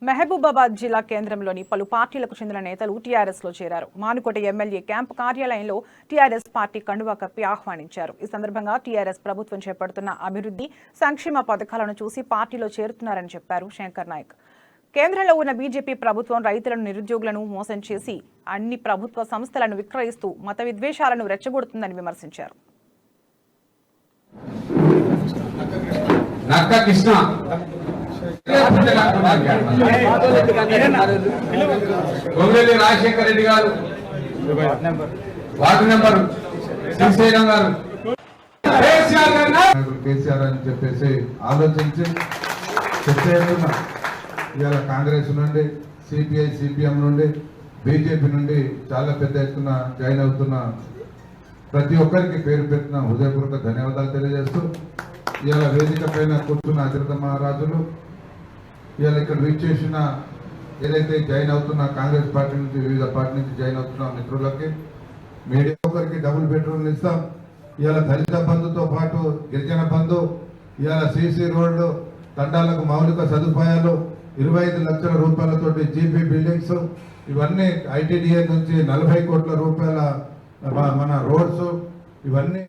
మహబూబాబాద్ జిల్లా కేంద్రంలోని పలు పార్టీలకు చెందిన నేతలు టీఆర్ఎస్లో చేరారు. మానుకోట ఎమ్మెల్యే క్యాంపు కార్యాలయంలో టీఆర్ఎస్ పార్టీ కండువా కప్పి ఆహ్వానించారు. ఈ సందర్భంగా టీఆర్ఎస్ ప్రభుత్వం చేపడుతున్న అభివృద్ధి సంక్షేమ పథకాలను చూసి పార్టీలో చేరుతున్నారని చెప్పారు శంకర్ నాయక్. కేంద్రంలో ఉన్న బీజేపీ ప్రభుత్వం రైతులను, నిరుద్యోగులను మోసం చేసి అన్ని ప్రభుత్వ సంస్థలను విక్రయిస్తూ మత విద్వేషాలను రెచ్చగొడుతుందని విమర్శించారు. రాజశేఖర రెడ్డి గారు, వార్డు నెంబర్ శ్రీశైలం గారు, కేసీఆర్ అని చెప్పేసి ఆలోచించి చెప్పేస్తున్నా. ఇవాళ కాంగ్రెస్ నుండి, సిపిఐ, సిపిఎం నుండి, బీజేపీ నుండి చాలా పెద్ద ఎత్తున జాయిన్ అవుతున్న ప్రతి ఒక్కరికి పేరు పెట్టిన హృదయపూర్వక ధన్యవాదాలు తెలియజేస్తూ, ఇవాళ వేదిక పైన కూర్చున్న అధిరత మహారాజులు, ఇవాళ ఇక్కడ రీచ్ చేసిన ఏదైతే జాయిన్ అవుతున్న కాంగ్రెస్ పార్టీ నుంచి, వివిధ పార్టీ నుంచి జాయిన్ అవుతున్న మిత్రులకి, మీడియా ఒకరికి డబుల్ బెడ్రూమ్లు ఇస్తాం. ఇవాళ దళిత బంధుతో పాటు గిరిజన బంధు, ఇవాళ సీసీ రోడ్లు, తండాలకు మౌలిక సదుపాయాలు, 25 లక్షల రూపాయలతోటి జీపీ బిల్డింగ్స్, ఇవన్నీ ఐటీడీఏ నుంచి 40 కోట్ల రూపాయల మన రోడ్స్, ఇవన్నీ